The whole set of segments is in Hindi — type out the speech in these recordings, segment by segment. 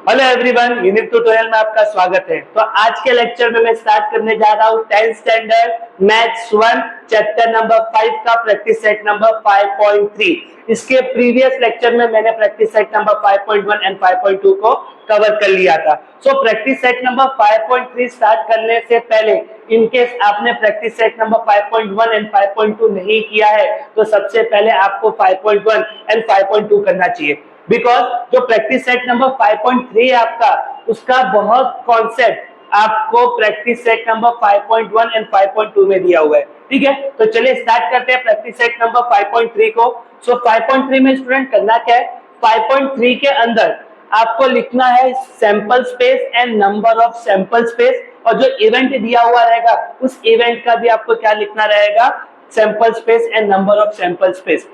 हेलो एवरीवन, यूनिट ट्यूटोरियल में आपका स्वागत है। तो आज के लेक्चर में मैं स्टार्ट करने जा रहा हूँ 10th standard maths 1 chapter number 5 का प्रैक्टिस सेट नंबर 5.3। इसके प्रीवियस लेक्चर में मैंने प्रैक्टिस सेट नंबर 5.1 एंड 5.2 को कवर कर लिया था। सो प्रैक्टिस सेट नंबर 5.3 स्टार्ट करने से पहले इनकेस आपने प्रैक्टिस सेट नंबर 5.1 एंड 5.2 नहीं किया है तो सबसे पहले आपको 5.1 एंड 5.2 करना चाहिए। बिकॉज जो प्रैक्टिस सेट नंबर 5.3 है आपका, उसका बहुत कॉन्सेप्ट आपको प्रैक्टिस सेट नंबर 5.1 एंड 5.2 में दिया हुआ है। ठीक है, तो चलिए स्टार्ट करते हैं प्रैक्टिस सेट नंबर 5.3 को। सो 5.3 में स्टूडेंट करना क्या है, 5.3 के अंदर आपको लिखना है sample space and number of sample space, और जो इवेंट दिया हुआ रहेगा उस इवेंट का भी आपको क्या लिखना रहेगा, sample space and number of sample space.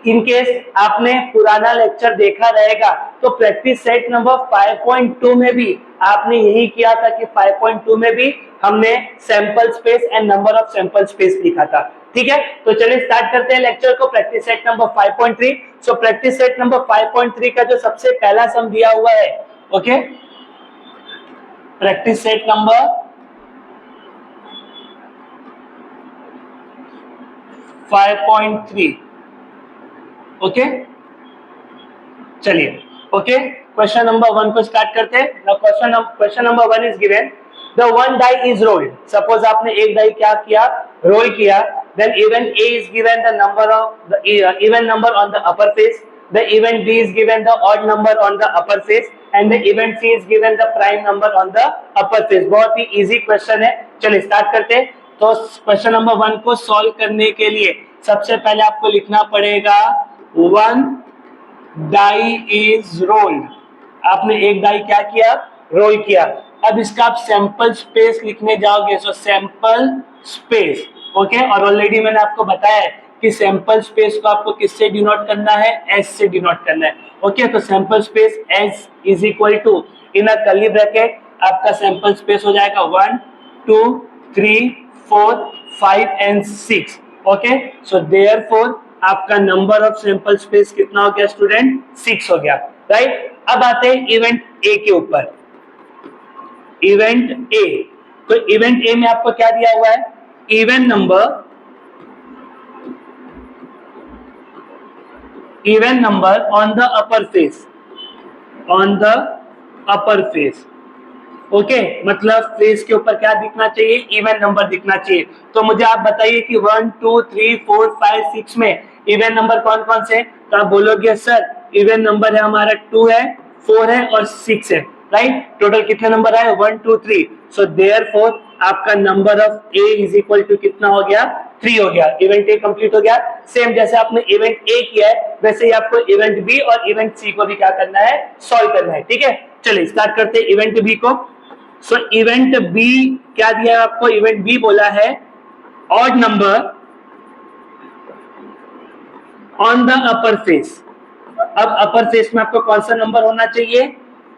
In case आपने पुराना लेक्चर देखा रहेगा तो प्रैक्टिस सेट नंबर 5.2 में भी आपने यही किया था कि 5.2 में भी हमने sample space and number of sample space लिखा था। ठीक है, तो चलिए स्टार्ट करते हैं लेक्चर को। Practice set number 5.3। So practice set number 5.3 का जो सबसे पहला सम दिया हुआ है, okay, practice set number 5.3। Okay, चलिए ओके, क्वेश्चन नंबर 1 को स्टार्ट करते हैं। Now question number 1 is given, the one die is rolled. Suppose आपने एक डाई क्या किया, रोल किया। Then event A is given the number of the even number on the upper face, the event B is given the odd number on the upper face and the event C is given the prime number on the upper face. बहुत ही इजी क्वेश्चन है, चलिए स्टार्ट करते हैं। तो क्वेश्चन नंबर 1 को सॉल्व करने के लिए सबसे पहले आपको लिखना पड़ेगा वन डाई इज रोल्ड। आपने एक डाई क्या किया, रोल किया। अब इसका आप सैंपल स्पेस लिखने जाओगे, सो सैंपल स्पेस, ओके। और ऑलरेडी मैंने आपको बताया है कि सैंपल स्पेस को आपको किससे डिनोट करना है, एस से डिनोट करना है। ओके, तो sample space S is equal to in a curly bracket आपका सैंपल स्पेस हो जाएगा 1 2 3 4 5 एंड 6। ओके, सो देयरफॉर आपका नंबर ऑफ सैंपल स्पेस कितना हो गया स्टूडेंट, 6 हो गया, राइट। अब आते हैं इवेंट ए के ऊपर। इवेंट ए, तो इवेंट ए में आपको क्या दिया हुआ है, even number on the upper face, on the upper face. Okay, मतलब फेस के ऊपर क्या दिखना चाहिए, इवन नंबर दिखना चाहिए। तो मुझे आप बताइए कि 1 2 3 4 5 6 में इवन नंबर कौन कौन से, तो आप बोलोगे सर इवन नंबर है हमारा 2 है, 4 है और 6 है, राइट। टोटल कितने नंबर आए, 1 2 3। सो देयरफॉर आपका number of A is equal to कितना हो गया, 3 हो गया। इवेंट ए कंप्लीट हो गया। सेम जैसे आपने इवेंट ए किया है वैसे ही आपको इवेंट बी और इवेंट सी को भी क्या करना है, सॉल्व करना है। ठीक है, चलिए स्टार्ट करते हैं इवेंट बी को। सो इवेंट बी क्या दिया है आपको, इवेंट बी बोला है odd number on the upper face. अब अपर फेस में आपको कौन सा नंबर होना चाहिए,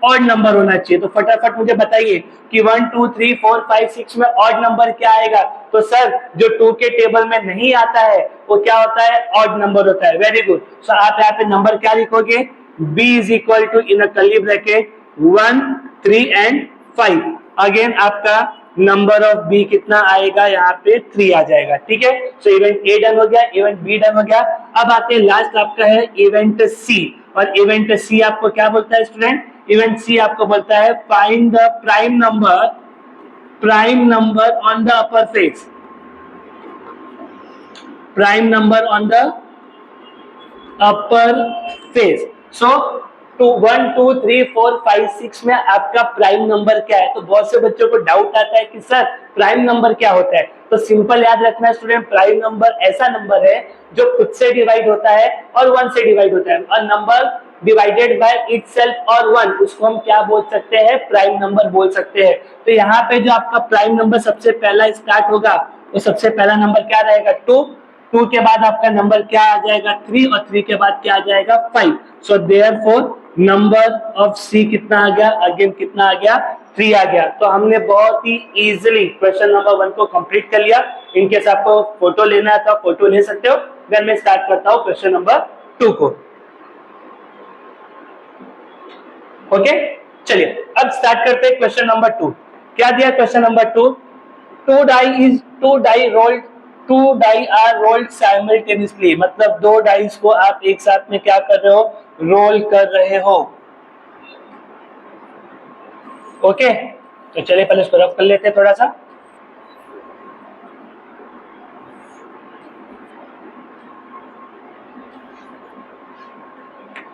ऑड नंबर होना चाहिए। तो फटाफट मुझे बताइए कि 1 2 3 4 5 6 में ऑड नंबर क्या आएगा। तो सर जो 2 के टेबल में नहीं आता है वो क्या होता है, ऑड नंबर होता है। Very good. सो आप यहाँ पे नंबर क्या लिखोगे, b is equal to in a curly bracket 1 3 and 5। Again आपका नंबर ऑफ बी कितना आएगा, यहाँ पे 3 आ जाएगा। ठीक है, सो इवेंट ए डन हो गया, इवेंट बी डन हो गया। अब आते हैं लास्ट आपका है इवेंट सी, और इवेंट सी आपको क्या बोलता है स्टूडेंट, इवेंट सी आपको बोलता है find the prime number on the upper face, prime number on the upper face. सो 1 2 3 4 5 6 में आपका प्राइम नंबर क्या है। तो बहुत से बच्चों को डाउट आता है कि सर प्राइम नंबर क्या होता है। तो सिंपल याद रखना है स्टूडेंट, प्राइम नंबर ऐसा नंबर है जो खुद से डिवाइड होता है और 1 से डिवाइड होता है। और नंबर डिवाइडेड बाय इटसेल्फ और 1, उसको हम क्या बोल सकते हैं, प्राइम नंबर बोल सकते हैं। तो यहाँ पे जो आपका प्राइम नंबर सबसे पहला स्टार्ट होगा वो सबसे पहला नंबर क्या रहेगा, 2 के बाद आपका नंबर क्या आ जाएगा, 3, और 3 के बाद क्या आ जाएगा, 5। सो देयरफॉर नंबर ऑफ सी कितना आ गया, अगेन कितना आ गया, 3 आ गया। तो हमने बहुत ही इजीली क्वेश्चन नंबर 1 को कंप्लीट कर लिया। इनकेस आपको फोटो लेना है तो आप फोटो ले सकते हो। देन मैं स्टार्ट करता हूँ क्वेश्चन नंबर 2 को। ओके, चलिए अब स्टार्ट करते हैं क्वेश्चन नंबर 2। क्या दिया question number 2? Two die are rolled simultaneously, मतलब दो डाइस को आप एक साथ में क्या कर रहे हो, रोल कर रहे हो। ओके, तो चलिए पहले इसको रफ कर लेते हैं थोड़ा सा।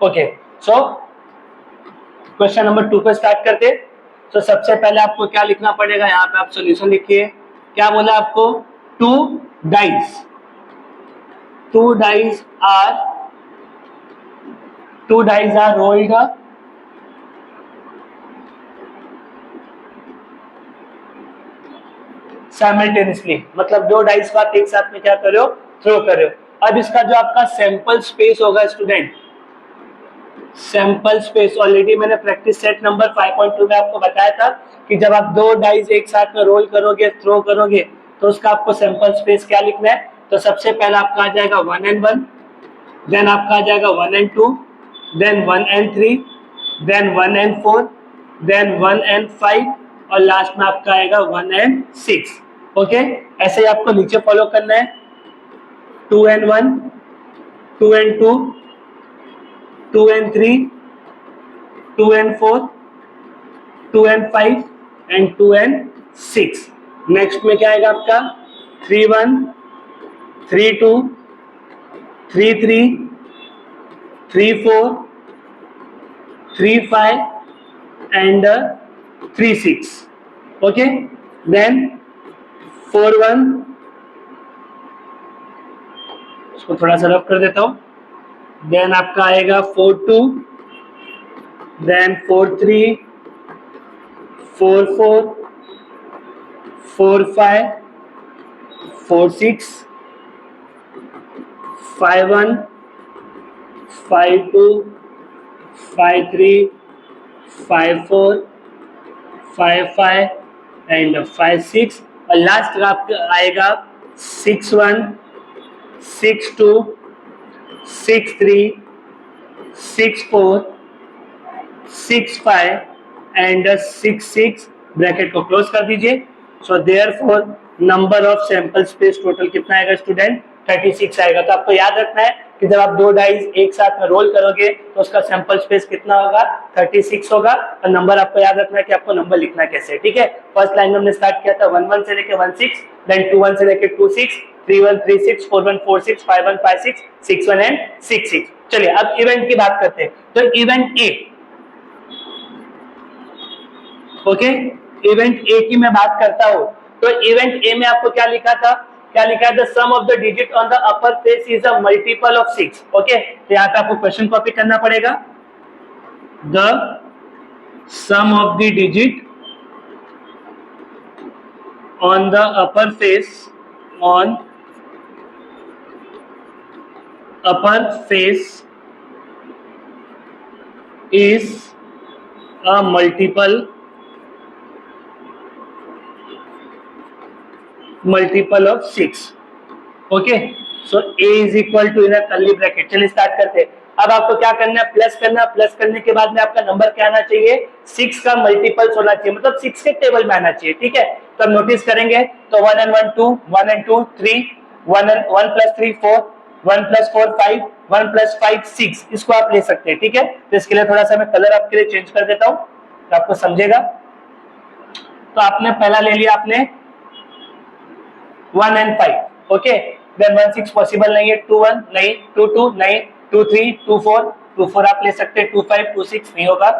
ओके, सो क्वेश्चन नंबर 2 पे स्टार्ट करते हैं। तो सबसे पहले आपको क्या लिखना पड़ेगा, यहाँ पे आप सॉल्यूशन लिखिए। क्या बोला आपको? Two dice are rolled simultaneously, मतलब दो डाइस को आप एक साथ में क्या कर रहे हो, थ्रो कर रहे हो। अब इसका जो आपका सैंपल स्पेस होगा स्टूडेंट, सैंपल स्पेस ऑलरेडी मैंने प्रैक्टिस सेट नंबर 5.2 में आपको बताया था कि जब आप दो डाइस एक साथ में रोल करोगे, थ्रो करोगे, तो उसका आपको सैंपल स्पेस क्या लिखना है। तो सबसे पहला आपका आ जाएगा 1 and 1, देन आपका आ जाएगा 1 and 2, then 1 and 3, then 1 and 4, then 1 and 5 और लास्ट में आपका आएगा 1 and 6। ओके, ऐसे ही आपको नीचे फॉलो करना है। 2 and 1, 2 and 2, 2 and 3, 2 and 4, 2 and 5 and 2 and 6। Next में क्या आएगा आपका 3 1, 3 2, 3 3, 3 4, 3 5 and 3 6। ओके, देन 4 1, इसको थोड़ा सा रफ कर देता हूं। देन आपका आएगा 4 2, देन 4 3, 4 4, 4 5, 4 6, 5 1, 5 2, 5 3, 5 4, 5 5 एंड 5 6 और लास्ट आपका आएगा 6 1, 6 2, 6 3, 6 4, 6 5 एंड 6 6। ब्रैकेट को क्लोज कर दीजिए। सो therefore number of sample space total कितना आएगा स्टूडेंट? 36 आएगा। तो आपको याद रखना है कि जब आप दो डाइस एक साथ में रोल करोगे तो उसका सैंपल स्पेस कितना होगा? 36 होगा। और नंबर आपको याद रखना है कि आपको नंबर लिखना कैसे है, ठीक है। फर्स्ट लाइन में हमने स्टार्ट किया था 1 1 से लेके 1 6, देन 2 1 से लेके 2 6, 3 1 3 6, 4 1 4 6, 5 1 5 6, 6 1 एंड 6 6। चलिए अब इवेंट की बात करते हैं। तो event A, okay, event A की मैं बात करता हूं। तो इवेंट ए में आपको क्या लिखा था? क्या लिखा है? The sum of the digit on the upper face is a multiple of 6। Okay, तो यहाँ पे आपको क्वेश्चन कॉपी करना पड़ेगा। The sum of the digit on the upper face, on upper face is a multiple of 6। Okay, so a is equal to in curly bracket. चलिए स्टार्ट करते हैं। अब आपको क्या करना है? प्लस करना है। प्लस करने के बाद में आपका नंबर क्या आना चाहिए? 6 का मल्टीपल्स होना चाहिए, मतलब 6 के टेबल में आना चाहिए, ठीक है। तो हम नोटिस करेंगे तो 1 and 1 2, 1 and 2 3, 1 plus 3 4, 1 plus 4 5, 1 plus 5 6, इसको आप ले सकते हैं, ठीक है। तो इसके लिए थोड़ा सा मैं कलर आपके लिए चेंज कर देता हूं तो आपको समझेगा। तो आपने पहला ले लिया, आपने 1 and 5, ओके। देन 1 6 पॉसिबल नहीं है, 2 1 नहीं, 2 2 नहीं, 2 3, 2 4 आप ले सकते हैं, 2 5 2 6 नहीं होगा,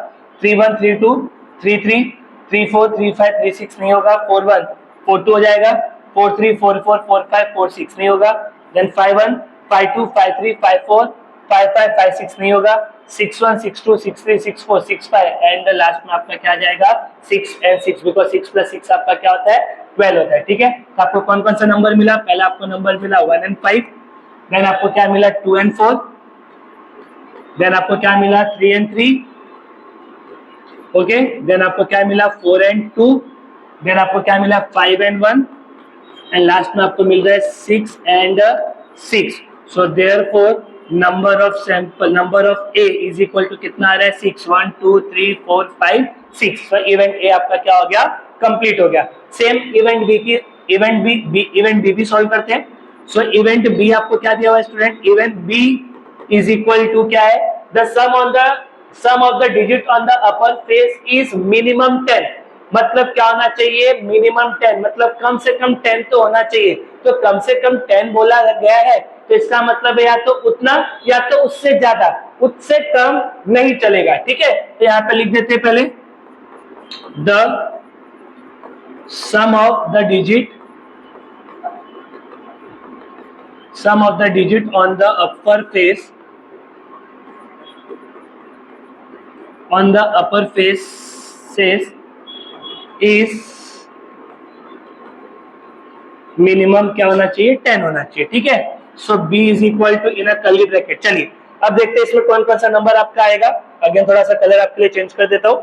3 1 3 2, 3 3, 3 4 3 5 3 6 नहीं होगा, 4 1 4 2 हो जाएगा, 4 3 4 4 4 5 4 6 नहीं होगा, देन 5 1 5 2 5 3 5 4 5 5 5 6 नहीं होगा, 6 1 6 2 6 3 6 4 6 5 एंड लास्ट में आपका क्या जाएगा? 6 and 6, बिकॉज 6 plus 6 आपका क्या होता है? 12 होता है, ठीक है। तो आपको कौन कौन सा नंबर मिला? पहला आपको नंबर मिला 1 and 5, देन आपको क्या मिला? 2 and 4, देन आपको क्या मिला? 3 and 3, ओके, देन आपको क्या मिला? 4 and 2, देन आपको क्या मिला? 5 and 1 एंड लास्ट में आपको मिल रहा है 6 and 6। So therefore number of sample, number of A is equal to कितना आ रहा है? 6 1 2 3 4 5 6। तो इवेंट ए आपका क्या हो गया, कंप्लीट हो गया। सेम इवेंट बी की इवेंट बी भी सॉल्व करते हैं। सो इवेंट बी आपको क्या दिया हुआ है student, event B is equal to क्या है, the sum of the digit on the upper face is minimum 10। मतलब क्या होना चाहिए, मिनिमम 10, मतलब कम से कम 10 तो होना चाहिए। तो कम से कम 10 बोला गया है, तो इसका मतलब है या तो उतना या तो उससे ज्यादा, उससे कम नहीं चलेगा। ठीक है, तो यहाँ पे लिख देते हैं पहले, the sum of the digit on the upper face is minimum क्या होना चाहिए, 10 होना चाहिए। ठीक है, so b is equal to in a curly bracket. चलिए अब देखते हैं इसमें कौन कौन सा नंबर आपका आएगा। अगेन थोड़ा सा कलर आपके लिए चेंज कर देता हूं।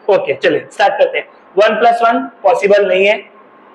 ओके चलिए स्टार्ट करते हैं। 1+1 पॉसिबल नहीं है।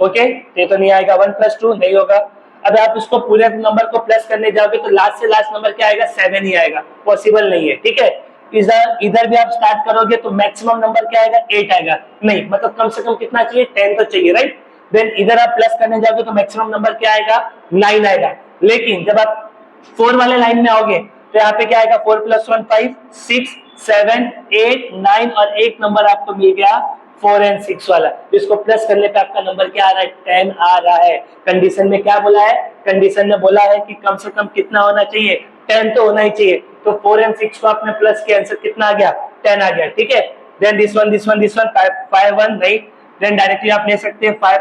ओके, ये तो नहीं आएगा। 1+2 नहीं होगा। अब आप इसको पूरे नंबर को प्लस करने जाओगे तो लास्ट से लास्ट नंबर क्या आएगा, 7 ही आएगा, पॉसिबल नहीं है। ठीक है, इधर भी आप स्टार्ट करोगे तो मैक्सिमम नंबर क्या आएगा, 8 आएगा। नहीं, मतलब कम से कम कितना चाहिए, 10 तो चाहिए, राइट। देन इधर आप प्लस करने जाओगे तो मैक्सिमम नंबर क्या आएगा, 9 आएगा। लेकिन जब आप 4 वाले लाइन में आओगे तो यहाँ पे क्या आएगा, 4+1 5, 6 7 8 9 और एक नंबर आपको मिल गया 4 और 6 वाला। इसको प्लस करने पे आपका नंबर क्या आ रहा है, 10 आ रहा है। कंडीशन में क्या बोला है, कंडीशन में बोला है कि कम से कम कितना होना चाहिए, 10 तो होना ही चाहिए। तो 4 और 6 को आपने प्लस किया, आंसर कितना आ गया, 10 आ गया। ठीक है, देन दिस वन 5 1 नहीं, देन डायरेक्टली आप ले सकते हैं 5 और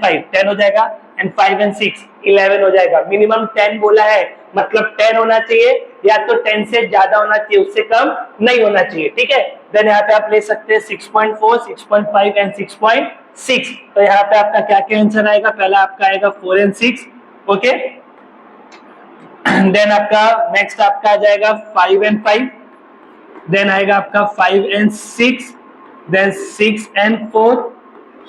5 10 हो जाएगा, एंड 5 और 6 11 हो जाएगा। मिनिमम 10 बोला है, मतलब 10 होना चाहिए, या तो 10 से ज्यादा होना चाहिए, उससे कम नहीं होना चाहिए। ठीक है, देन यहाँ पे आप ले सकते हैं 6.4 6.5 एंड 6.6। तो यहाँ पे आपका क्या क्या आंसर आएगा, पहला आपका आएगा 4 और 6। ओके, देन आपका नेक्स्ट आपका आ जाएगा 5 और 5, देन आएगा आपका 5 और 6, देन 6 और 4,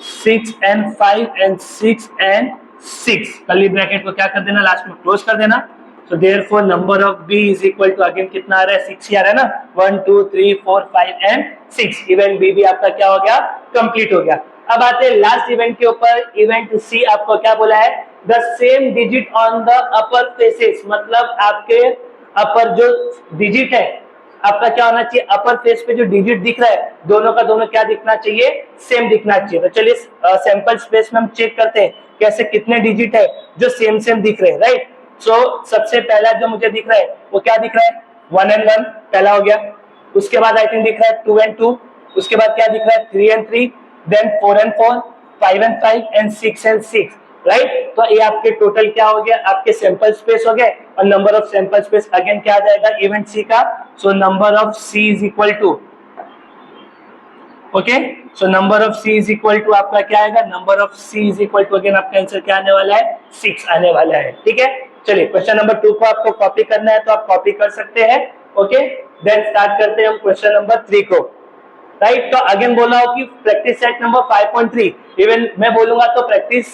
6 और 5 एंड 6 और 6। कर्ली ब्रैकेट को क्या कर देना, लास्ट में क्लोज कर देना। So therefore number of B is equal to again कितना आ रहा है, 6 ही आ रहा है ना, 1 2 3 4 5 एंड 6। इवेंट बी भी आपका क्या हो गया, कंप्लीट हो गया। अब आते हैं लास्ट इवेंट के ऊपर। इवेंट सी आपको क्या बोला है, the same digit on the upper faces, मतलब आपके अपर जो डिजिट है आपका क्या होना चाहिए, अपर फेस पे जो डिजिट दिख रहा है दोनों का दोनों क्या दिखना चाहिए, सेम दिखना चाहिए। तो चलिए सैंपल स्पेस में हम चेक करते हैं कैसे कितने डिजिट है जो सेम सेम दिख रहे हैं, राइट। सो सबसे पहला जो मुझे दिख रहा है वो क्या दिख रहा है, 1 और 1 पहला हो गया। उसके बाद आई थिंक दिख रहा है 2 और 2, उसके बाद क्या दिख रहा है 3 और 3, देन 4 और 4, 5 और 5 एंड 6 और 6, राइट। तो ये आपके टोटल क्या हो गया, आपके सैंपल स्पेस हो गए। और number of sample space again क्या आ जाएगा, इवेंट सी का। So number of C is equal to, okay, so number of C is equal to आपका क्या आएगा, number of C is equal to again आपका आंसर क्या आने वाला है, 6 आने वाला है। ठीक है, चलिए क्वेश्चन नंबर 2 को आपको कॉपी करना है तो आप कॉपी कर सकते हैं। ओके, देन स्टार्ट करते हैं हम क्वेश्चन नंबर 3 को, राइट। तो अगेन बोला हो कि प्रैक्टिस सेट नंबर 5.3, इवन मैं बोलूंगा तो प्रैक्टिस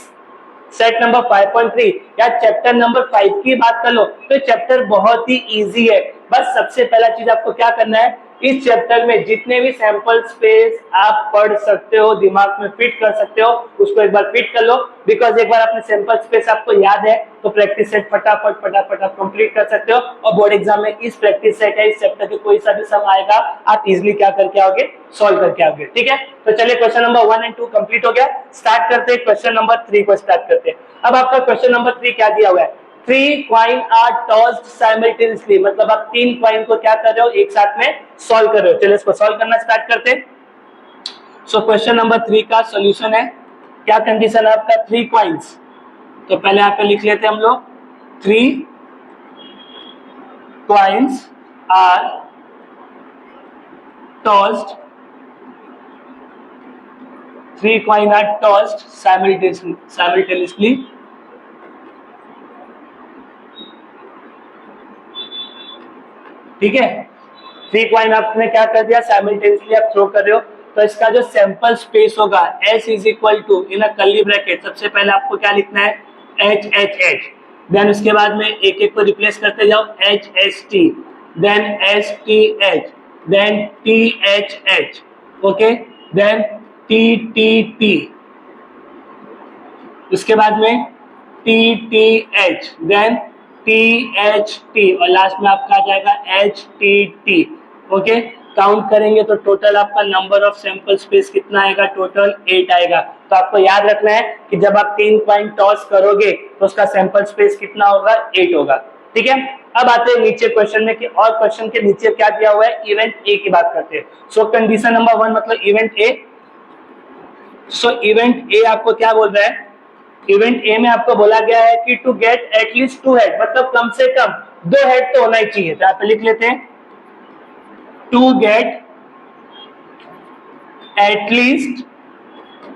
सेट नंबर 5.3 या चैप्टर नंबर 5 की बात कर लो तो चैप्टर बहुत ही इजी है। बस सबसे पहला चीज आपको क्या करना है, इस चैप्टर में जितने भी सैंपल स्पेस आप पढ़ सकते हो, दिमाग में फिट कर सकते हो, उसको एक बार फिट कर लो। बिकॉज एक बार अपने सैंपल स्पेस आपको याद है तो प्रैक्टिस सेट फटाफट फटाफट आप कंप्लीट कर सकते हो। और बोर्ड एग्जाम में इस प्रैक्टिस सेट है, इस चैप्टर के कोई सा भी सम आएगा आप इजिली क्या करके आओगे, सॉल्व करके आओगे। ठीक है, तो चलिए क्वेश्चन नंबर 1 और 2 कंप्लीट हो गया। स्टार्ट करते हैं क्वेश्चन नंबर 3 को स्टार्ट करते हैं। अब आपका क्वेश्चन नंबर 3 क्या दिया हुआ है, 3 कॉइन आर टॉस्ड साइमल्टेनियसली, मतलब आप 3 कॉइन को क्या कर रहे हो, एक साथ में सॉल्व कर रहे हो। चलिए इसको सॉल्व करना स्टार्ट करते हैं। सो क्वेश्चन नंबर 3 का सॉल्यूशन है, क्या कंडीशन है आपका, 3 कॉइन्स। तो पहले यहाँ पे लिख लेते हैं हम लोग, 3 coins are tossed, 3 coin are tossed simultaneously ठीक है। 3 कॉइन आपने क्या कर दिया, साइमल्टेनियसली आप थ्रो कर रहे हो। तो इसका जो सैंपल स्पेस होगा S is equal to in a curly bracket, सबसे पहले आपको क्या लिखना है, H H H, देन उसके बाद में एक एक को रिप्लेस करते जाओ, H S T, then S T H, then THH, okay, then TTT, उसके बाद में TTH, then THT और लास्ट में आपका आ जाएगा HTT, ओके। काउंट करेंगे तो टोटल आपका नंबर ऑफ सैंपल स्पेस कितना आएगा, टोटल 8 आएगा। तो आपको याद रखना है कि जब आप 3 कॉइन टॉस करोगे तो उसका सैंपल स्पेस कितना होगा, 8 होगा, ठीक है। अब आते हैं नीचे क्वेश्चन में कि और क्वेश्चन के नीचे क्या दिया हुआ है, इवेंट ए की बात करते हैं। सो कंडीशन नंबर 1 मतलब event A. So event A आपको क्या बोल रहा है, इवेंट ए में आपको बोला गया है कि टू गेट एटलीस्ट 2 हेड, मतलब कम से कम 2 हेड तो होना ही चाहिए। तो आप लिख लेते हैं टू गेट एटलीस्ट,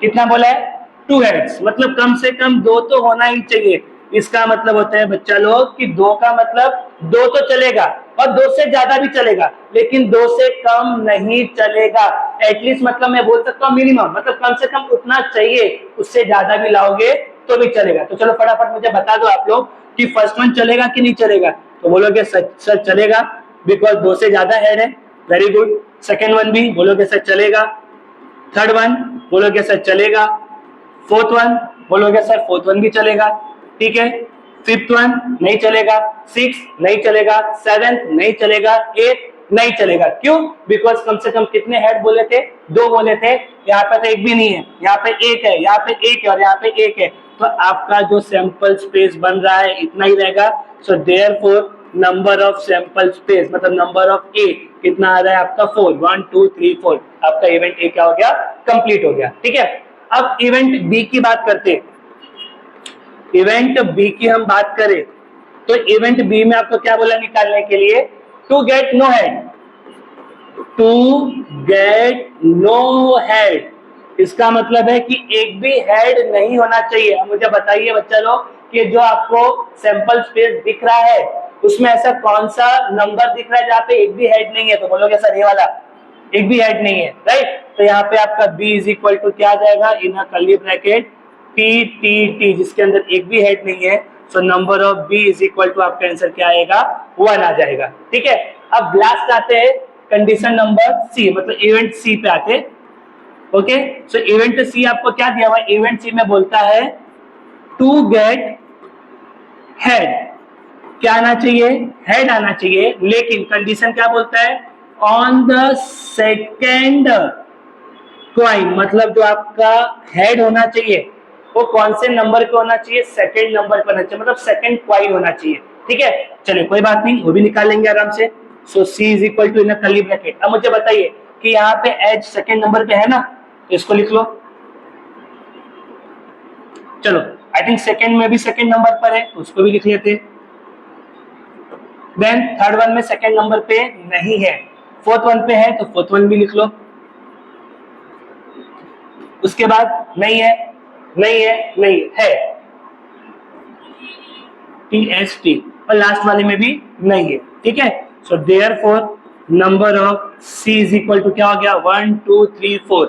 कितना बोला है, 2 हेड्स, मतलब कम से कम 2 तो होना ही चाहिए। इसका मतलब होता है बच्चा लोग कि 2 का मतलब 2 तो चलेगा और 2 से ज्यादा भी चलेगा, लेकिन 2 से कम नहीं चलेगा। एटलीस्ट मतलब मैं बोल सकता हूँ मिनिमम, मतलब कम से कम उतना चाहिए, उससे ज्यादा भी लाओगे तो भी चलेगा। तो चलो फटाफट मुझे बता दो आप लोग कि फर्स्ट वन चलेगा कि नहीं चलेगा। तो बोलोगे सर चलेगा, बिकॉज 2 से ज्यादा हेड है, वेरी गुड। सेकेंड वन भी बोलोगे सर चलेगा, थर्ड वन बोलोगे सर चलेगा, फोर्थ वन बोलोगे सर फोर्थ वन भी चलेगा, ठीक है। फिफ्थ वन नहीं चलेगा, सिक्स नहीं चलेगा, सेवेंथ नहीं चलेगा, एट नहीं चलेगा। क्यों? बिकॉज कम से कम कितने हेड बोले थे, 2 बोले थे, यहाँ पे तो एक भी नहीं है, यहाँ पे एक है, यहाँ पे एक है और यहाँ पे एक है। तो आपका जो सैंपल स्पेस बन रहा है इतना ही रहेगा। सो therefore number of sample space मतलब नंबर ऑफ ए कितना आ रहा है आपका 4, 1 2 3 4। आपका इवेंट ए क्या हो गया, कंप्लीट हो गया, ठीक है। अब इवेंट बी की बात करते हैं। इवेंट बी की हम बात करें तो इवेंट बी में आपको क्या बोला निकालने के लिए, to get no head, to get no head. इसका मतलब है कि एक भी हेड नहीं होना चाहिए। अब मुझे बताइए बच्चा लोग कि जो आपको सैंपल स्पेस दिख रहा है उसमें ऐसा कौन सा नंबर दिख रहा है जहाँ पे एक भी हेड नहीं है। तो बोलोगे सर ये वाला, एक भी हेड नहीं है, राइट। तो यहाँ पे आपका b इज इक्वल टू क्या आ जाएगा, in a curly bracket TTT, जिसके अंदर एक भी हेड नहीं है। So number of b is equal to आपका आंसर क्या आएगा, 1 आ जाएगा, ठीक है। अब लास्ट आते हैं कंडीशन नंबर सी, मतलब इवेंट सी पे आते हैं, ओके। सो इवेंट सी आपको क्या दिया हुआ है, इवेंट सी में बोलता है टू गेट हेड, क्या आना चाहिए, हेड आना चाहिए, लेकिन कंडीशन क्या बोलता है, ऑन द सेकेंड क्वाइन, मतलब जो आपका हेड होना चाहिए वो कौन से नंबर पे होना चाहिए, सेकेंड नंबर पे होना चाहिए, मतलब सेकेंड क्वाइन होना चाहिए, ठीक है। चलिए कोई बात नहीं, वो भी निकाल लेंगे आराम से। So C is equal to in curly bracket. अब मुझे बताइए कि यहाँ पे एच सेकेंड नंबर पे है ना, तो इसको लिख लो। चलो आई थिंक सेकेंड में भी सेकेंड नंबर पर है तो उसको भी लिख लेते। देन थर्ड वन में सेकेंड नंबर पे नहीं है, फोर्थ वन पे है तो फोर्थ वन भी लिख लो। उसके बाद नहीं है, नहीं है, नहीं है, TST, और लास्ट वाले में भी नहीं है, ठीक है। So therefore number of C is equal to क्या हो गया, 1 2 3 4,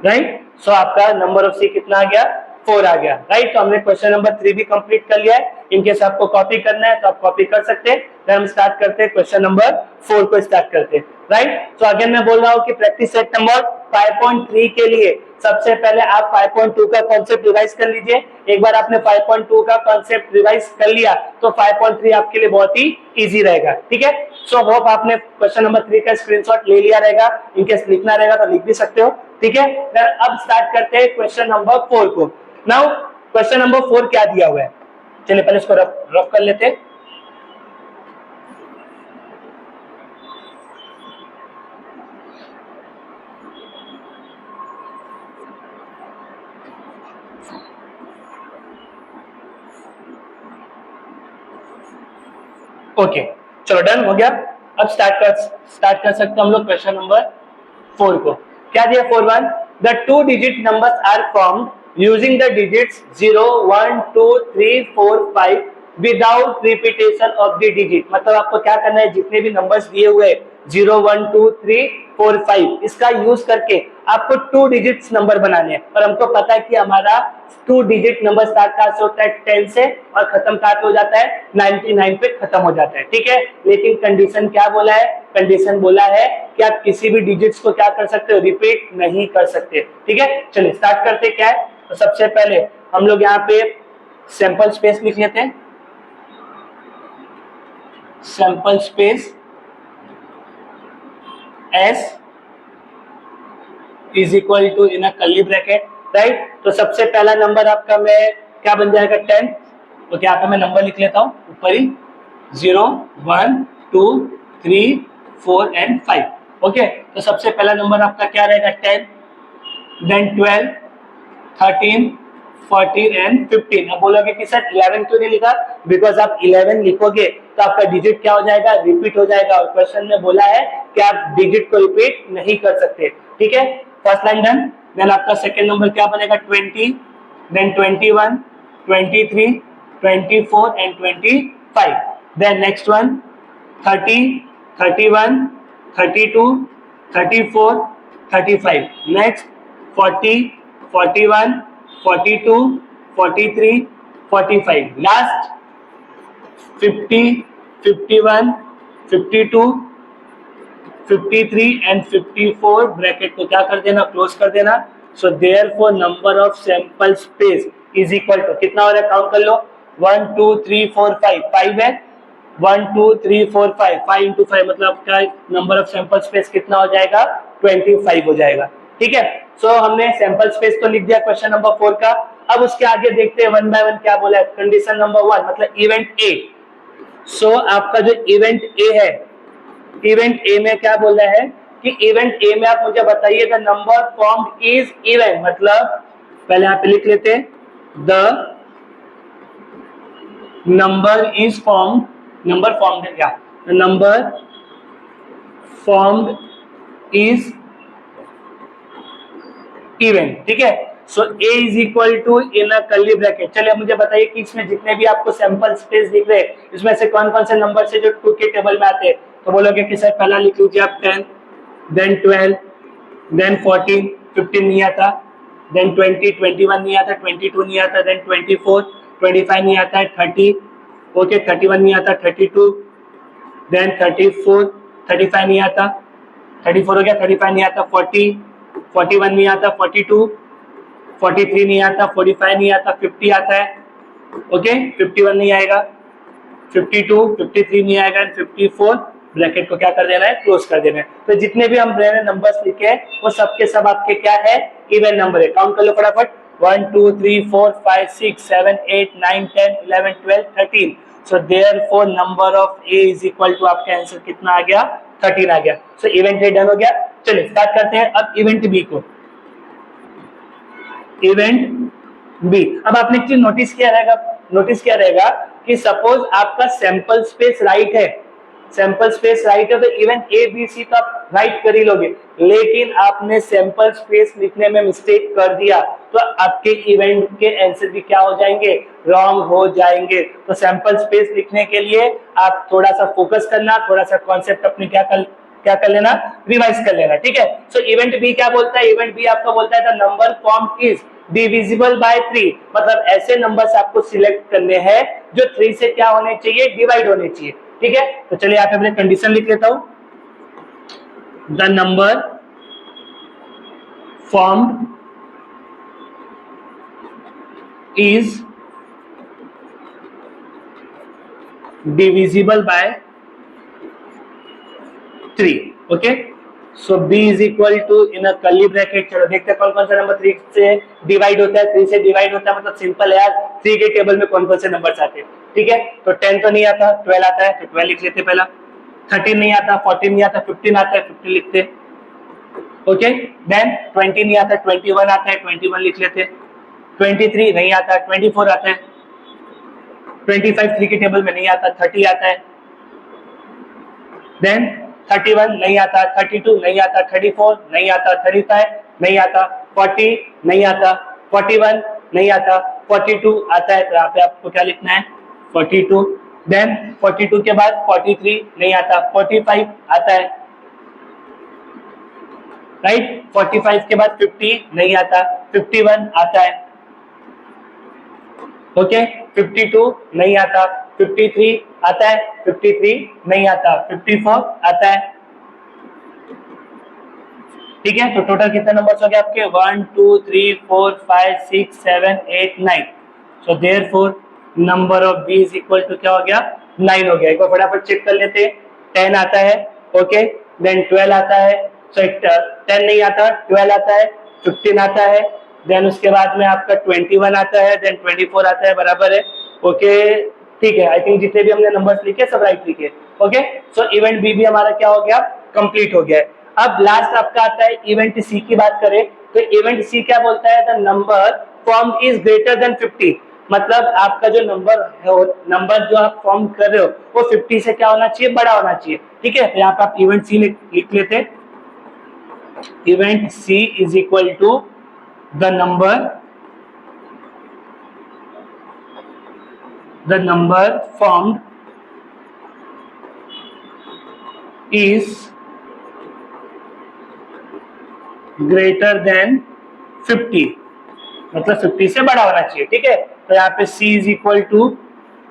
राइट। सो आपका नंबर ऑफ C कितना आ गया, 4 आ गया, राइट। तो हमने क्वेश्चन नंबर 3 भी कंप्लीट कर लिया है। इनकेस आपको कॉपी करना है तो आप कॉपी कर सकते हैं। फिर हम स्टार्ट करते हैं क्वेश्चन नंबर 4 को स्टार्ट करते हैं, राइट। तो अगेन मैं बोल रहा हूँ कि प्रैक्टिस सेट नंबर 5.3 के लिए सबसे पहले आप 5.2 का कॉन्सेप्ट रिवाइज कर लीजिए। एक बार आपने 5.2 का कॉन्सेप्ट रिवाइज कर लिया तो 5.3 आपके लिए बहुत ही इजी रहेगा, ठीक है। सो होप आपने क्वेश्चन नंबर 3 का स्क्रीनशॉट ले लिया रहेगा। इनकेस लिखना रहेगा तो लिख भी सकते हो, ठीक है। फिर अब स्टार्ट करते हैं क्वेश्चन नंबर 4 को। नाउ क्वेश्चन नंबर 4 क्या दिया हुआ है, चलिए पहले इसको रफ कर लेते हैं। ओके चलो डन हो गया। अब स्टार्ट कर सकते हम लोग क्वेश्चन नंबर 4 को। क्या दिया 4.1, the 2 digit numbers are formed using the digits 0 1 2 3 4 5 without repetition of the digit. मतलब आपको क्या करना है, जितने भी नंबर्स दिए हुए 0 1 2 3 4 5 इसका यूज करके आपको 2 डिजिट्स नंबर बनाने हैं। और हमको पता है कि हमारा 2 डिजिट नंबर स्टार्ट कहाँ से होता है, 10 से, और खत्म कहाँ पे हो जाता है, 99 पे खत्म हो जाता है। ठीक है, लेकिन कंडीशन क्या बोला है, कंडीशन बोला है कि आप किसी भी डिजिट्स को क्या कर सकते हो, रिपीट नहीं कर सकते। ठीक है, चलिए स्टार्ट करते क्या है। तो सबसे पहले हम लोग यहाँ पे सैंपल स्पेस लिख लेते हैं, sample space S is equal to in a curly bracket, right. तो सबसे पहला नंबर आपका मैं क्या बन जाएगा, 10। तो क्या मैं नंबर लिख लेता हूं ऊपर ही, 0 1 2 3 4 एंड 5। ओके, तो सबसे पहला नंबर आपका क्या रहेगा, 10, देन 12 13 14 एंड 15। अब बोलोगे कि सर 11 क्यों नहीं लिखा, बिकॉज आप 11 लिखोगे तो आपका डिजिट क्या हो जाएगा, रिपीट हो जाएगा, और क्वेश्चन में बोला है कि आप डिजिट को रिपीट नहीं कर सकते। ठीक है, फर्स्ट लाइन डन। देन आपका सेकेंड नंबर क्या बनेगा, 20, then 21 23 24 and 25। Then next one 30 31 32 34 35। Next 40 41 42 43 45। Last 50 51 52 53 and 54। Bracket को क्या कर देना, क्लोज कर देना। So therefore number of sample space is equal to कितना हो रहा है, काउंट कर लो, 1 2 3 4 5 5 है, 1 2 3 4 5 5 इंटू 5 मतलब आपका नंबर ऑफ सैंपल स्पेस कितना हो जाएगा, 25 हो जाएगा। ठीक है, सो हमने सैंपल स्पेस तो लिख दिया क्वेश्चन नंबर 4 का। अब उसके आगे देखते हैं वन बाय वन क्या बोला है। कंडीशन नंबर 1 मतलब इवेंट ए। सो आपका जो इवेंट ए है, इवेंट ए में क्या बोला है कि इवेंट ए में आप मुझे बताइए the number formed is even, मतलब पहले आप लिख लेते हैं the number is formed, number formed है क्या, नंबर फॉर्म्ड इज इवन। ठीक है, so A is equal to in a curly bracket. चलिए मुझे बताइए कि इसमें जितने भी आपको सैंपल स्पेस दिख रहे हैं इसमें से कौन कौन से नंबर से जो 2 के टेबल में आते हैं। तो बोलोगे कि सर पहला लिख लीजिए आप 10, देन 12, देन 14 15 नहीं आता, देन 20 21 नहीं आता, 22 नहीं आता, देन 24 25 नहीं आता है, 30 ओके 31 नहीं आता, 32 देन 34 35 नहीं आता, 34 हो गया, 35 नहीं आता, 40 41 नहीं आता, 42 43 नहीं आता, 45 नहीं आता, 50 आता है ओके 51 नहीं आएगा, 52 53 नहीं आएगा, 54। ब्रैकेट को क्या कर देना है, क्लोज कर देना है। तो जितने भी हम नंबर्स लिखे हैं वो सब के सब आपके क्या है, इवन नंबर है। काउंट कर लो फटाफट, 1 2 3 4 5 6 7 8 9 10 11 12 13। So therefore number of A is equal to आपका आंसर कितना आ गया, 13 आ गया। सो इवेंट ए डन हो गया। चलिए स्टार्ट करते हैं अब इवेंट बी को। इवेंट बी, अब आपने एक चीज नोटिस किया रहेगा कि सपोज आपका सैंपल स्पेस राइट है, सैंपल स्पेस राइट है तो इवेंट ए बी सी तो आप राइट कर ही लोगे, लेकिन आपने सैंपल स्पेस लिखने में मिस्टेक कर दिया तो आपके इवेंट के आंसर भी क्या हो जाएंगे, रॉन्ग हो जाएंगे। तो सैंपल स्पेस लिखने के लिए आप थोड़ा सा फोकस करना, थोड़ा सा कॉन्सेप्ट अपने क्या कर लेना, रिवाइज कर लेना। ठीक है, सो इवेंट बी क्या बोलता है, इवेंट बी आपको बोलता है the number formed is divisible by 3। मतलब ऐसे नंबर्स आपको सिलेक्ट करने हैं जो 3 से क्या होने चाहिए, डिवाइड होने चाहिए। ठीक है, तो चलिए यहाँ पे अपने कंडीशन लिख लेता हूं, the number formed is divisible by 3। Okay, so b is equal to in a curly bracket. चलो देखते हैं कौन कौन सा नंबर 3 से डिवाइड होता है। 3 से डिवाइड होता है मतलब सिंपल है यार, 3 के टेबल में कौन कौन से नंबर्स आते हैं। ठीक है, तो 10 तो नहीं आता, 12 आता है तो 12 लिख लेते पहला, 13 नहीं आता, 14 नहीं आता, 15 आता है 15 लिखते। ओके, देन 20 नहीं आता, 21 आता है 21 लिख लेते, 23 नहीं आता, 24 आता है, 25 3 के टेबल में नहीं आता, 30 आता है, देन 31 नहीं आता, 32 नहीं आता, 34 नहीं आता, 35 नहीं आता, 40 नहीं आता, 41 नहीं आता, 42 आता है। तो यहाँ पे आपको क्या लिखना है, 42, देन 42 के बाद 43 नहीं आता, 45 आता है, राइट। 45 के बाद 50 नहीं आता, 51 आता है, ओके। 52 नहीं आता, 53 आता है, 53 नहीं आता, 54 आता है, ठीक है। तो टोटल कितने नंबर्स हो गए आपके? 1 2 3 4 5 6 7 8 9। So therefore number of B is equal to क्या हो गया? 9 हो गया। एक बार फटाफट चेक कर लेते हैं। 10 आता है, ओके, देन 12 आता है, सो 10 नहीं आता, 12 आता है, 15 आता है, देन उसके बाद में आपका 21 आता है, देन 24 आता है, बराबर है, ओके, ठीक है। आई थिंक जितने भी हमने नंबर्स लिखे सब राइट लिखे, ओके। सो इवेंट बी भी हमारा क्या हो गया? कंप्लीट हो गया है। अब लास्ट आपका आता है इवेंट सी की बात करें तो इवेंट सी क्या बोलता है? The number form is greater than 50, मतलब आपका जो नंबर है, नंबर जो आप फॉर्म कर रहे हो वो 50 से क्या होना चाहिए? बड़ा होना चाहिए, ठीक है। तो यहाँ पे आप इवेंट सी लिख लेते हैं। Event C is equal to the number formed is greater than 50, मतलब 50 से बड़ा होना चाहिए, ठीक है। तो यहाँ पे C is equal to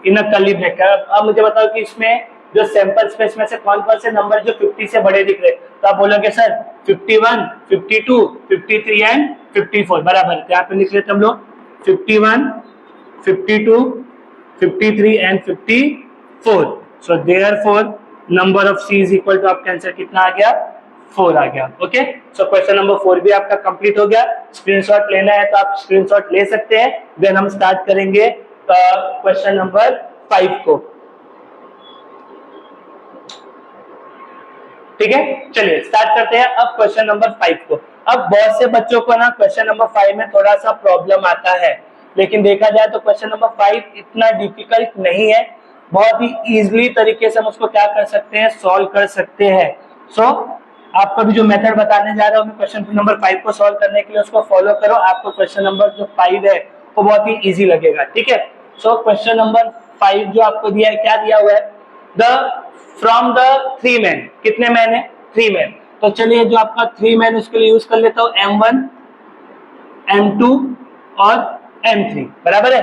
in a curly bracket. अब मुझे बताओ कि इसमें जो सैंपल स्पेस में से कौन कौन से नंबर जो 50 से बड़े दिख रहे हैं? तो आप बोलोगे सर 51, 52, 53 एंड 54, बराबर। तो यहाँ पे लिख लेते हम लोग 51, 52, 53 and 54। So therefore number of C is equal to, आपका आंसर कितना आ गया? 4 आ गया, ओके। सो क्वेश्चन नंबर 4 भी आपका कंप्लीट हो गया। स्क्रीनशॉट लेना है तो आप स्क्रीनशॉट ले सकते हैं। देन हम स्टार्ट करेंगे क्वेश्चन नंबर 5 को, ठीक है। चलिए स्टार्ट करते हैं अब क्वेश्चन नंबर 5 को। अब बहुत से बच्चों को ना क्वेश्चन नंबर 5 में थोड़ा सा प्रॉब्लम आता है, लेकिन देखा जाए तो क्वेश्चन नंबर 5 इतना डिफिकल्ट नहीं है, बहुत ही इजीली तरीके से हम उसको क्या कर सकते हैं? सॉल्व कर सकते हैं। सो आपको भी जो मेथड बताने जा रहा हूँ क्वेश्चन नंबर 5 को सॉल्व करने के लिए, उसको फॉलो करो। आपको क्वेश्चन नंबर जो 5 है वो बहुत ही इजी लगेगा, ठीक है। सो क्वेश्चन नंबर 5 जो आपको दिया है, क्या दिया हुआ है? द फ्रॉम द 3 मैन, कितने मैन है? 3 मैन। तो चलिए जो आपका 3 मैन उसके लिए यूज कर लेता हूँ M1, M2 और M3, बराबर है।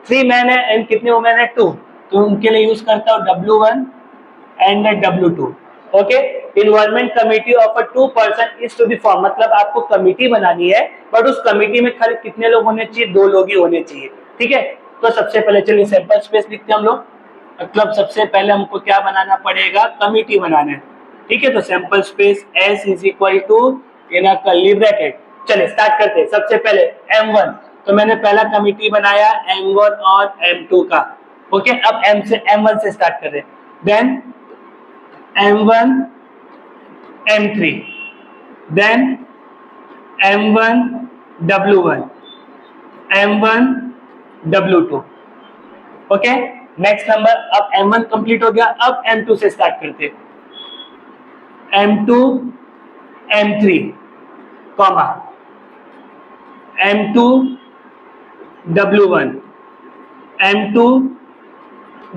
3 मैन है एंड कितने वुमेन है? 2, तो उनके लिए यूज करता हूँ W1 and W2, okay. Involvement committee of 2 person is to be form, मतलब आपको कमिटी बनानी है, बट उस कमिटी में खाली कितने लोग होने चाहिए? 2 लोग ही होने चाहिए, ठीक है। तो सबसे पहले चलिए सैंपल स्पेस लिखते हैं हम लोग, मतलब सबसे पहले हमको क्या बनाना पड़ेगा? कमिटी बनाना है, ठीक है। तो sample space S is equal to in a curly bracket. चलिए स्टार्ट करते हैं। सबसे पहले M1, तो मैंने पहला कमिटी बनाया M1 और M2 का, ओके। अब M1 से स्टार्ट कर रहे हैं, then M1, M3, then M1, W1, M1, W2, okay. Next number, अब M1 कंप्लीट हो गया, अब M2 से स्टार्ट करते हैं। M2, M3, comma, M2, W1, M2,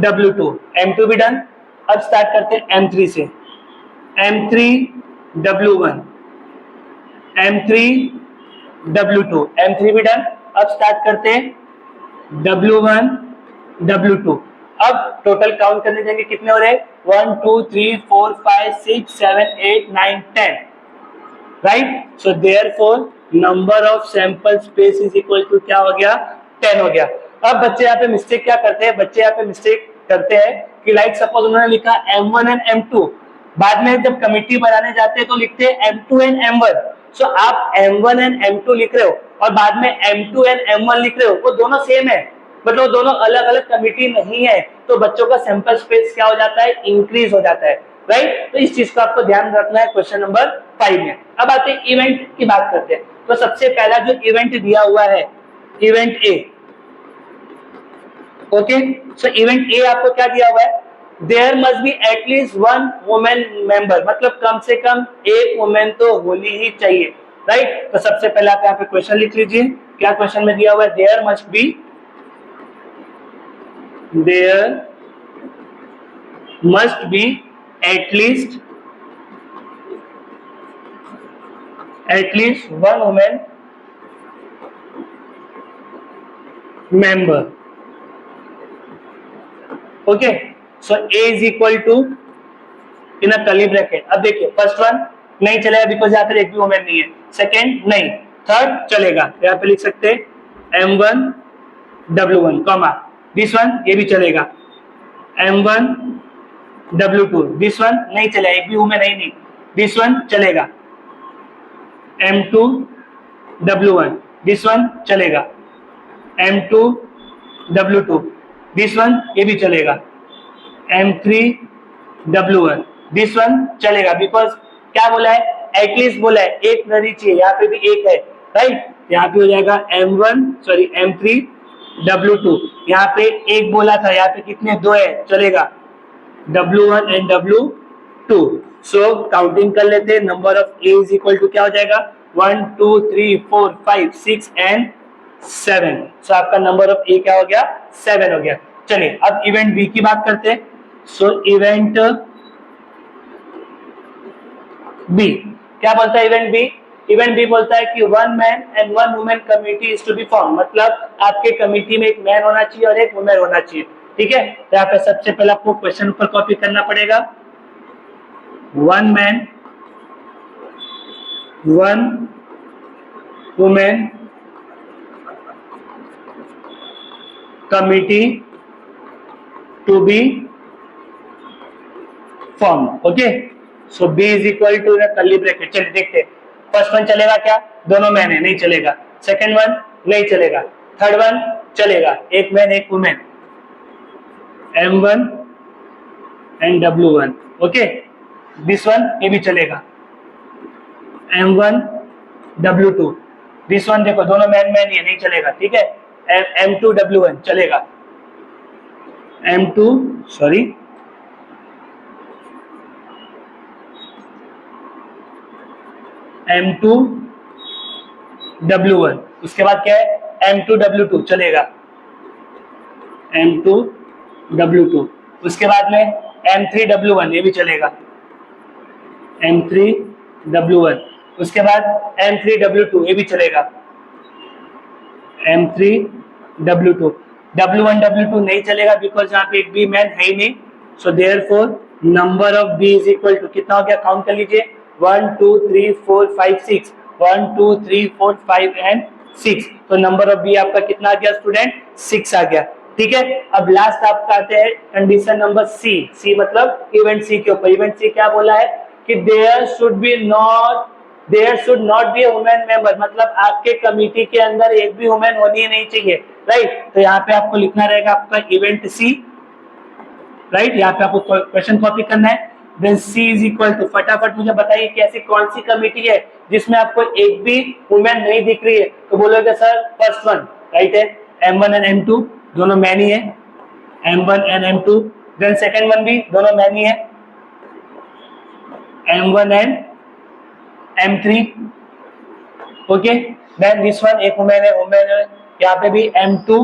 W2, M2 भी डन। अब स्टार्ट करते हैं M3 से, M3, W1, M3, W2, M3 भी डन। अब स्टार्ट करते हैं W1, W2। अब टोटल काउंट करने जाएंगे, कितने हो रहे? 1 2 3 4 5 6 7 8 9 10, right. So therefore number of sample space is equal to क्या हो गया? 10 हो गया। अब बच्चे यहाँ पे मिस्टेक क्या करते हैं? बच्चे यहाँ पे मिस्टेक करते हैं कि लाइक सपोज उन्होंने लिखा M1 एंड M2, बाद में जब कमिटी बनाने जाते हैं तो लिखते हैं M2 एंड M1। सो आप M1 एंड M2 लिख रहे हो और बाद में M2 एंड M1 लिख रहे हो, वो दोनों सेम है, मतलब वो दोनों अलग अलग कमिटी नहीं है। तो बच्चों का सैंपल स्पेस क्या हो जाता है? इंक्रीज हो जाता है, राइट। तो इस चीज को आपको ध्यान रखना है क्वेश्चन नंबर 5 में। अब आते हैं इवेंट की बात करते हैं। तो सबसे पहला जो इवेंट दिया हुआ है, event A, okay. So event A आपको क्या दिया हुआ है? There must be at least 1 women member, मतलब कम से कम एक वुमेन तो होनी ही चाहिए, राइट। तो सबसे पहले आप यहाँ पे क्वेश्चन लिख लीजिए। क्या क्वेश्चन में दिया हुआ है? There must be there must be at least one woman member. Okay, so A is equal to in a curly bracket. अब देखिए फर्स्ट वन नहीं चलेगा बिकॉज यहाँ पे एक भी वोमेन नहीं है. सेकेंड नहीं, थर्ड चलेगा. यहाँ पे लिख सकते M1 W1 comma. This one ये भी चलेगा M1 W2. दिस वन नहीं चलेगा, एक भी वोमेन नहीं. दिस वन चलेगा M2 W1. दिस वन चलेगा M2 W2. दिस वन ये भी चलेगा M3 W1. दिस वन चलेगा बिकॉज क्या बोला है, एटलीस्ट बोला है, एक नहीं चाहिए. यहाँ पे भी एक है राइट. यहाँ पे हो जाएगा M3 W2. यहाँ पे एक बोला था, यहाँ पे कितने दो है, चलेगा W1 and W2. So counting कर लेते हैं. Number of A is equal to क्या हो जाएगा 1 2 3 4 5 6 एंड 7. सो आपका नंबर ऑफ A क्या हो गया 7 हो गया. चलिए अब इवेंट B की बात करते हैं. सो इवेंट B क्या बोलता है इवेंट B? इवेंट B बोलता है कि 1 man and 1 women committee is to be form. मतलब आपके कमिटी में एक मैन होना चाहिए और एक वुमेन होना चाहिए. ठीक है, तो यहाँ पे सबसे पहले आपको क्वेश्चन ऊपर कॉपी करना पड़ेगा. 1 man 1 women committee to be form. Okay, so B is equal to curly bracket. चलिए देखते हैं. फर्स्ट वन चलेगा क्या, दोनों मैन है, नहीं चलेगा. सेकंड वन नहीं चलेगा. थर्ड वन चलेगा, एक मैन एक women M1 and W1. Okay, this one ये भी चलेगा M1 W2. दिस वन देखो दोनों मैन मैन ये नहीं चलेगा. ठीक है, M2 W1 चलेगा. M2 W1. उसके बाद क्या है M2 W2 चलेगा M2 W2. उसके बाद में M3 W1 ये भी चलेगा M3 W1. उसके बाद M3 W2 ये भी चलेगा M3 W2. W1 W2 नहीं चलेगा बिकॉज यहाँ पे एक भी मैन है ही नहीं. So therefore number of B is equal to कितना हो गया, काउंट कर लीजिए 1 2 3 4 5 6. 1 2 3 4 5 एंड 6. तो नंबर ऑफ B आपका कितना आ गया स्टूडेंट 6 आ गया. ठीक है, अब लास्ट आपका आते हैं कंडीशन नंबर C मतलब इवेंट C के ऊपर. इवेंट C क्या बोला है कि there should not be a women member. मतलब आपके कमिटी के अंदर एक भी वुमेन होनी ही नहीं चाहिए राइट. तो यहाँ पे आपको लिखना रहेगा आपका इवेंट C राइट. यहाँ पे आपको क्वेश्चन कॉपी करना है. Then C is equal to, फटाफट मुझे बताइए कि ऐसी कौन सी कमिटी है जिसमें आपको एक भी वुमेन नहीं दिख रही है. तो बोलोगे सर फर्स्ट वन राइट है, M1 एंड M2 दोनों मैन ही है, M1 and M2. Then second one भी दोनों मैन ही है, M1 and M3. Okay, then this one एक वुमेन है, यहाँ पे भी M2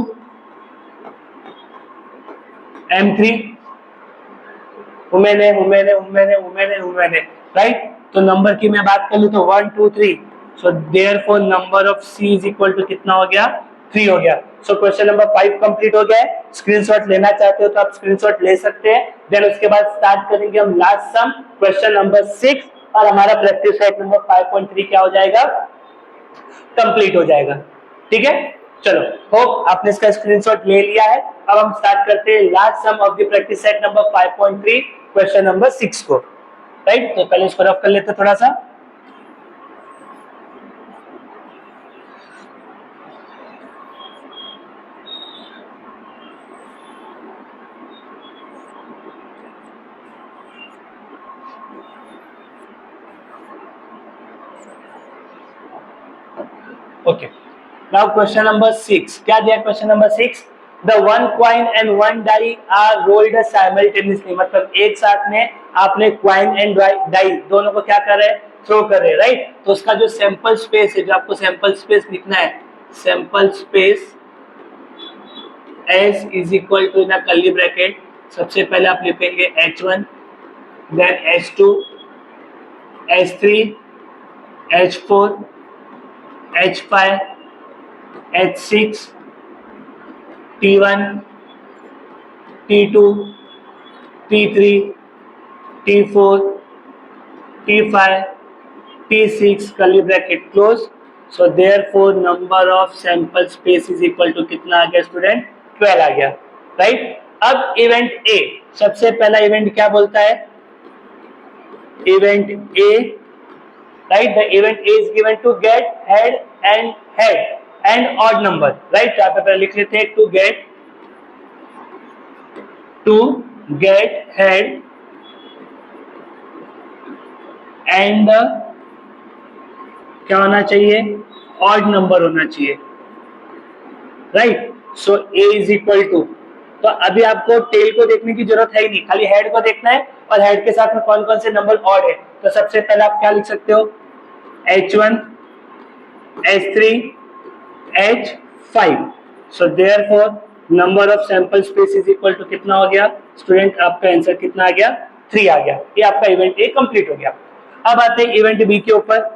M3 वुमेन है राइट. तो नंबर की मैं बात कर लूं तो 1 2 3. So therefore number of C is equal to कितना हो गया 3 हो गया. सो क्वेश्चन नंबर 5 कंप्लीट हो गया है. स्क्रीनशॉट लेना चाहते हो तो आप स्क्रीनशॉट ले सकते हैं. देन उसके बाद स्टार्ट करेंगे हम लास्ट सम क्वेश्चन नंबर 6 और हमारा प्रैक्टिस सेट नंबर 5.3 क्या हो जाएगा, कंप्लीट हो जाएगा. ठीक है, चलो होप आपने इसका स्क्रीनशॉट ले लिया है. अब हम स्टार्ट करते हैं last sum of the practice set number 5.3 question number 6 को राइट. तो पहले इसको रफ कर लेते हैं थोड़ा सा. ओके, नाउ क्वेश्चन नंबर 6 क्या दिया. Question number 6, the one coin and one die are rolled simultaneously. मतलब एक साथ में आपने क्वाइन एंड डाई दोनों को क्या कर रहे हैं, थ्रो कर रहे हैं राइट. तो उसका जो सैंपल स्पेस है, जो आपको सैंपल स्पेस लिखना है, sample space S is equal to in curly bracket, सबसे पहले आप लिखेंगे H1, then H2, H3, H4, H5, H6, T1, T2, T3, T4, T5, T6 curly bracket close. So therefore number of sample space is equal to कितना आ गया स्टूडेंट, 12 आ गया, राइट। अब इवेंट ए, सबसे पहला इवेंट क्या बोलता है, event A, right, the event A is given to get head and odd number, right. यहाँ पे पहले लिख लेते हैं टू गेट हेड एंड क्या होना चाहिए, ऑड नंबर होना चाहिए, right. So A is equal to, तो अभी आपको टेल को देखने की जरूरत है ही नहीं, खाली हेड को देखना है और हेड के साथ में कौन कौन से नंबर ऑड है। तो सबसे पहले आप क्या लिख सकते हो, H1, H3, H5। So therefore number of sample space is equal to कितना हो गया स्टूडेंट, आपका आंसर कितना आ गया, 3 आ गया। ये आपका इवेंट ए कंप्लीट हो गया। अब आते हैं इवेंट बी के ऊपर।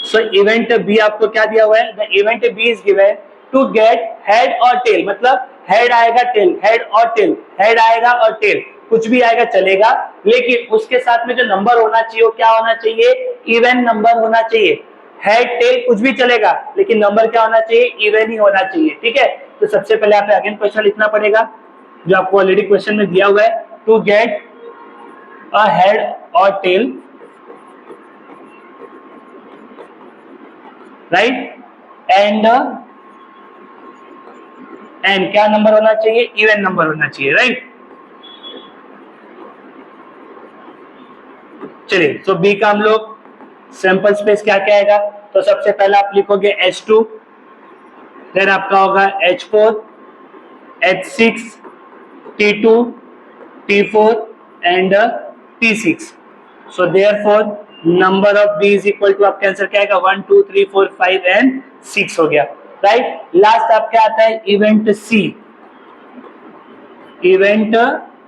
सो इवेंट बी आपको क्या दिया हुआ है, the event B is given to get head और टेल, मतलब हेड आएगा टेल, हेड और टेल, हेड आएगा और टेल, कुछ भी आएगा चलेगा, लेकिन उसके साथ में जो नंबर होना चाहिए वो क्या होना चाहिए, इवन नंबर होना चाहिए। हेड टेल कुछ भी चलेगा, लेकिन नंबर क्या होना चाहिए, इवन ही होना चाहिए, ठीक है। तो सबसे पहले आप अगेन क्वेश्चन लिखना पड़ेगा जो आपको ऑलरेडी क्वेश्चन में दिया हुआ है, टू गेट अ हेड और टेल, राइट, एंड क्या नंबर होना चाहिए, इवन नंबर होना चाहिए, राइट। चलिए, तो बी का हम लोग सैंपल स्पेस क्या क्या आएगा, तो सबसे पहले आप लिखोगे H2, देन आपका होगा H4, H6, T2, T4 and T6। So therefore number of B is equal to, आपका आंसर क्या आएगा, 1 2 3 4 5 एंड 6 हो गया, राइट। लास्ट आपका आता है इवेंट सी। इवेंट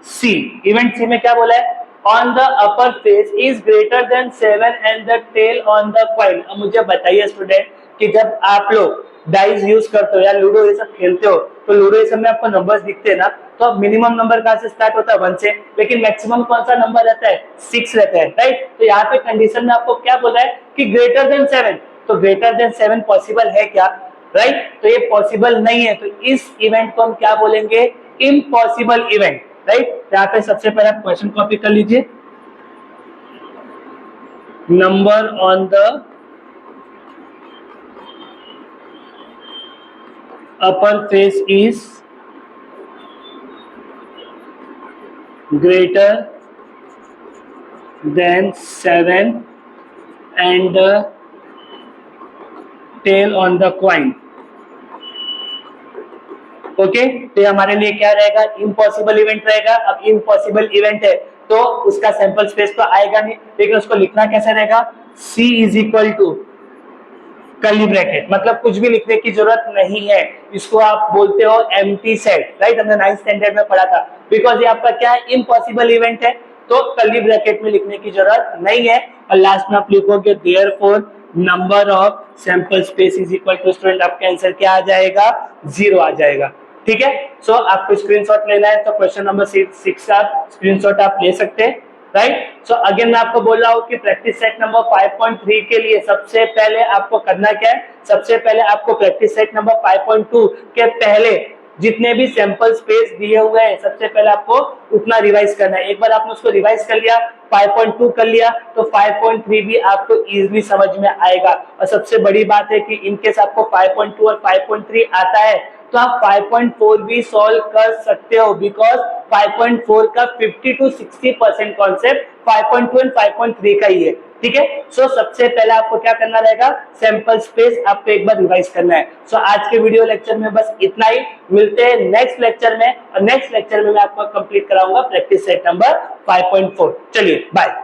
सी में क्या बोला है, on the upper face is greater than 7 and the tail on the coin. अब मुझे बताइए स्टूडेंट कि जब आप लोग डाइस यूज करते हो या लूडो ये सब खेलते हो, तो लूडो ये सब में आपको नंबर्स दिखते हैं ना, तो मिनिमम नंबर कहां से स्टार्ट होता है, 1 से, लेकिन मैक्सिमम कौन सा नंबर रहता है, 6 रहता है, राइट। तो यहाँ पे कंडीशन में आपको क्या बोला है कि ग्रेटर देन 7, तो ग्रेटर देन 7 पॉसिबल है क्या, राइट। तो ये पॉसिबल नहीं है, तो इस इवेंट को हम क्या बोलेंगे, इम्पॉसिबल इवेंट, राइट। यहाँ पे सबसे पहले आप क्वेश्चन कॉपी कर लीजिए, number on the upper face is greater than 7 and the tail on the coin। Okay, तो हमारे लिए क्या रहेगा, इम्पॉसिबल इवेंट रहेगा। अब इम्पॉसिबल इवेंट है तो उसका सैंपल स्पेस तो आएगा नहीं, लेकिन उसको लिखना कैसे रहेगा, C is equal to curly bracket, मतलब कुछ भी लिखने की जरूरत नहीं है, इसको आप बोलते हो एम्प्टी सेट, राइट। हमने 9th स्टैंडर्ड में पढ़ा था, बिकॉज ये आपका क्या है, इम्पॉसिबल इवेंट है, तो कर्ली ब्रैकेट में लिखने की जरूरत नहीं है। और लास्ट में आप लिखोगे therefore number of sample space is equal to, student आपका आंसर क्या आ जाएगा, 0 आ जाएगा, ठीक है। सो आपको स्क्रीनशॉट लेना है तो क्वेश्चन नंबर 6 का स्क्रीनशॉट आप ले सकते हैं, राइट। सो अगेन मैं आपको बोल रहा हूँ कि प्रैक्टिस सेट नंबर 5.3 के लिए सबसे पहले आपको करना क्या है, सबसे पहले आपको प्रैक्टिस सेट नंबर 5.2 के पहले जितने भी सैंपल स्पेस दिए हुए हैं सबसे पहले आपको उतना रिवाइज करना है। एक बार आपने उसको रिवाइज कर लिया, 5.2 कर लिया, तो 5.3 भी आपको इजीली समझ में आएगा। और सबसे बड़ी बात है कि इनकेस आपको 5.2 और 5.3 आता है तो आप 5.4 भी सॉल्व कर सकते हो, बिकॉज 5.4 का 50 to 60% कॉन्सेप्ट 5.2 एंड 5.3 का ही है, ठीक है। सो सबसे पहले आपको क्या करना रहेगा, सैंपल स्पेस आपको एक बार रिवाइज करना है। सो आज के वीडियो लेक्चर में बस इतना ही, मिलते हैं नेक्स्ट लेक्चर में, और नेक्स्ट लेक्चर में मैं आपको कंप्लीट कराऊंगा प्रैक्टिस सेट नंबर 5.4। चलिए बाय।